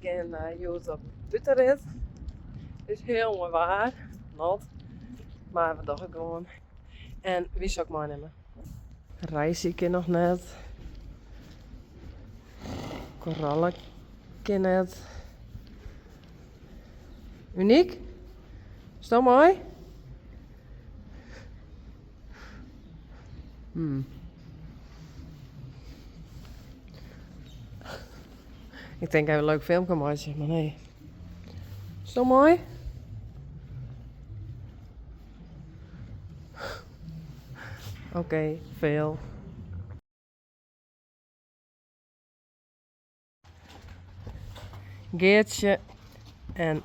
gaan Joos op buitenrit. Het is heel mooi waar. Not. Maar we dachten gewoon. En wie zou ik maar nemen? Reis ik nog net. Korallen ken net. Uniek? Is dat mooi? Ik denk hij een leuk film kan maken, maar nee. Is dat mooi? Oké, veel. Geertje en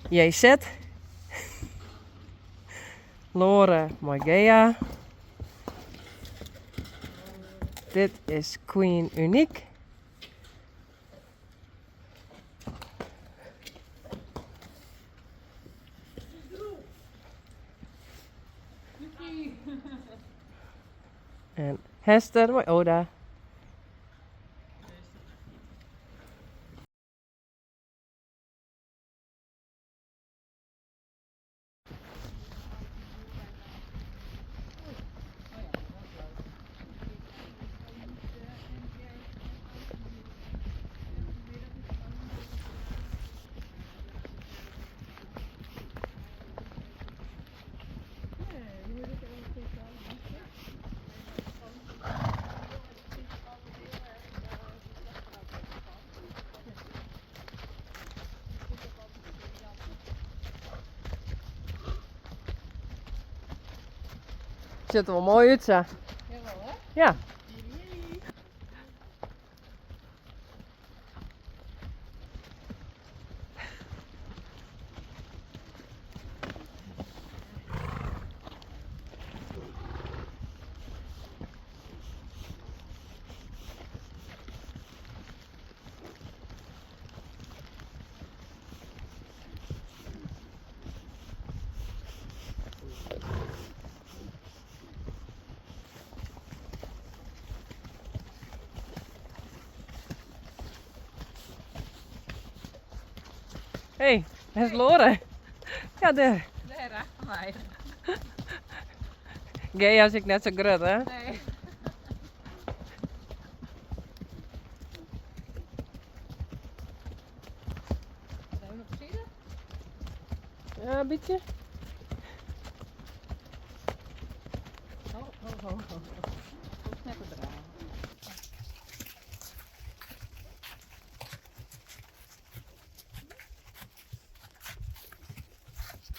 JZ. Lore Magea. Dit is Queen Uniek. En Hester, mooi Oda. Ziet er wel mooi uit, zo. Ja. Hé, dat is Lore. Ja, daar. Nee, achter mij. Gay als ik net zo grut, hè? Nee. Zijn we nog gezien? Ja, een beetje. Ho. Tot kneppen draaien.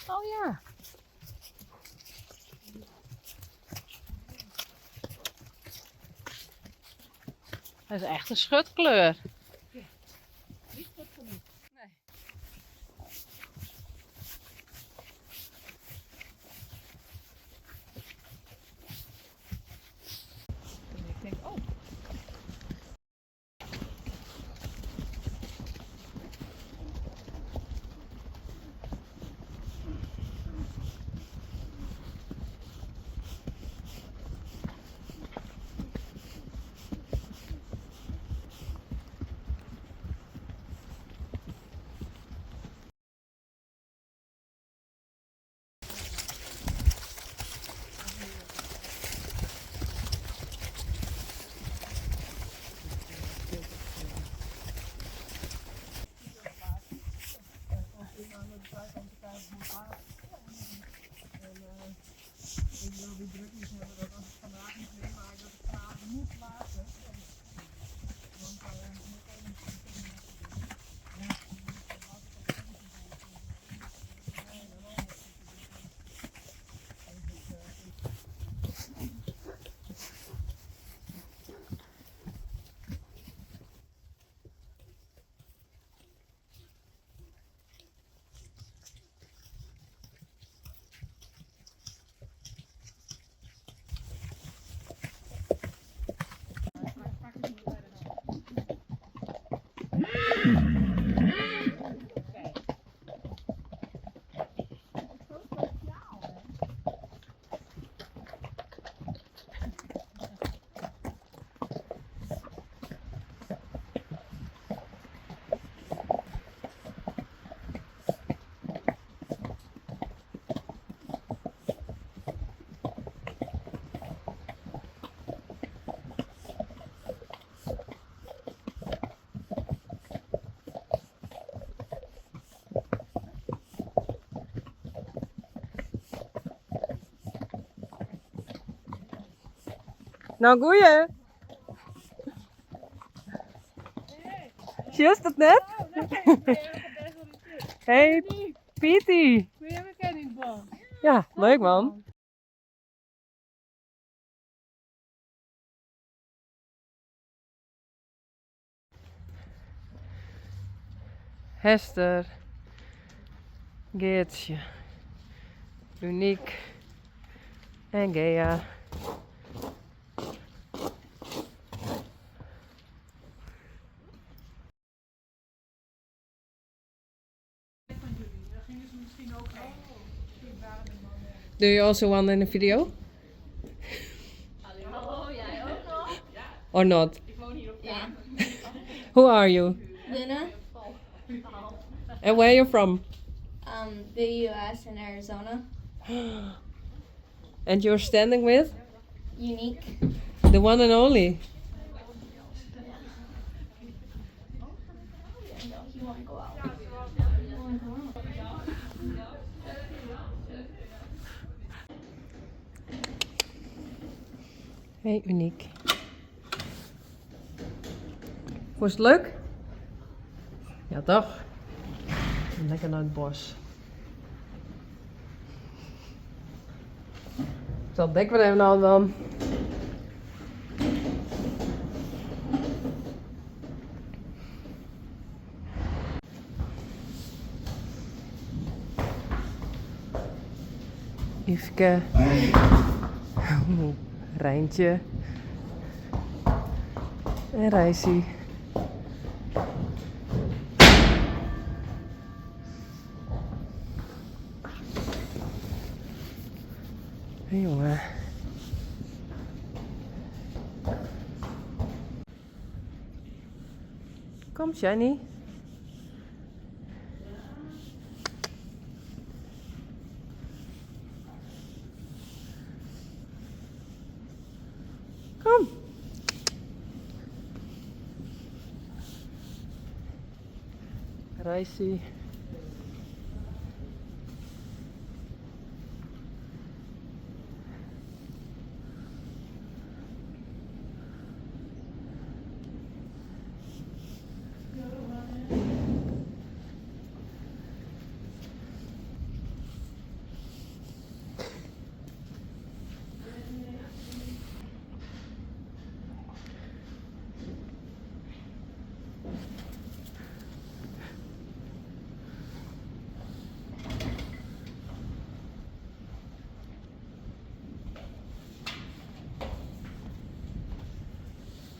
Oh ja. Dat is echt een schutkleur. Niet goed genoeg. Nee. En ik denk, oh. Nou, goeie. Just het net? Hey, Pietie. Ja, leuk man. Hester, Geertje, Uniek en Gea. Do you also want in a video? Oh, jij ook nog? Or not? Ja. Who are you? Luna, And where are you from? the US in Arizona. And you're standing with? Unique. The one and only. You want to go out? Hey, Uniek. Vond je het leuk? Ja, toch? Lekker naar het bos. Zal het dek weer even aan dan. Yveske. Rijntje. En Rijsie. Hey, jongen. Kom, Shiny. Kom. Rijsie.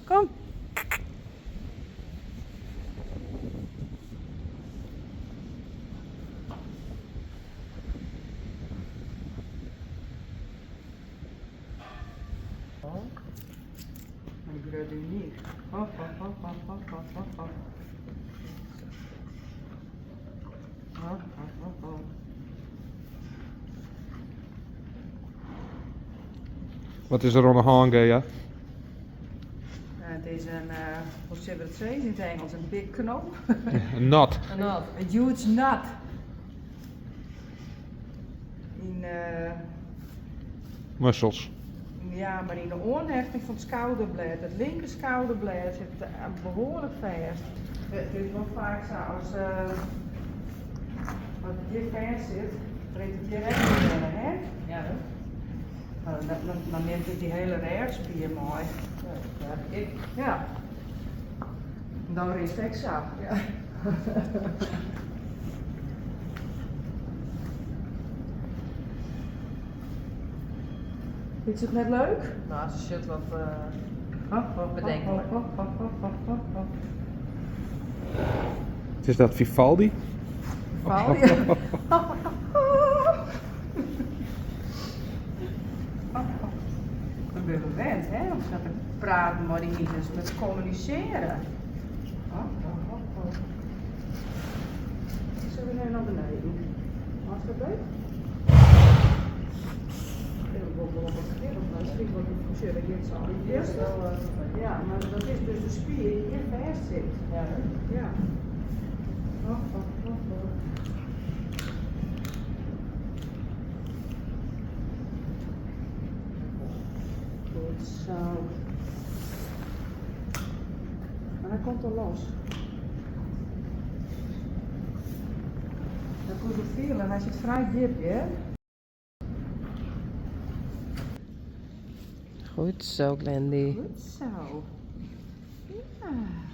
Kom. Mijn grote Uniek. Hop, hop, hop, hop, hop, hop, hop, hop. Hop, hop, hop, hop. Wat is er aan de hand, Gea? Het is een, hoe zullen we het zeggen in het Engels, een big knop. Een nat. En dan. Een huge nut. In, Mussels. ja, maar in de oorhechting van het schouderblad, het linker schouderblad zit behoorlijk vast. Het is wel vaak zo als het hier vast zit, breekt het hier recht in, hè? Ja, hè? Dan neemt het die hele rechtspier mooi. Dat heb ik. Ja. Dan is het exact. Ja. Vind je het net leuk? Nou, ze shit wat Bedenken. bedenkelijk. Is dat Vivaldi? Val je? Ik ben gewend, hè, om te praten, maar niet eens met communiceren. Zullen we nu naar beneden? Alsjeblieft. Misschien wordt het voor dit zo. Ja, maar dat is dus de spier die hier vast zit. Ja, hè? Ja. Goed. Zo. Maar hij komt er los. Dat komt er veel en hij zit vrij diep, hè? Goed zo, Glendy. Goed zo. Ja.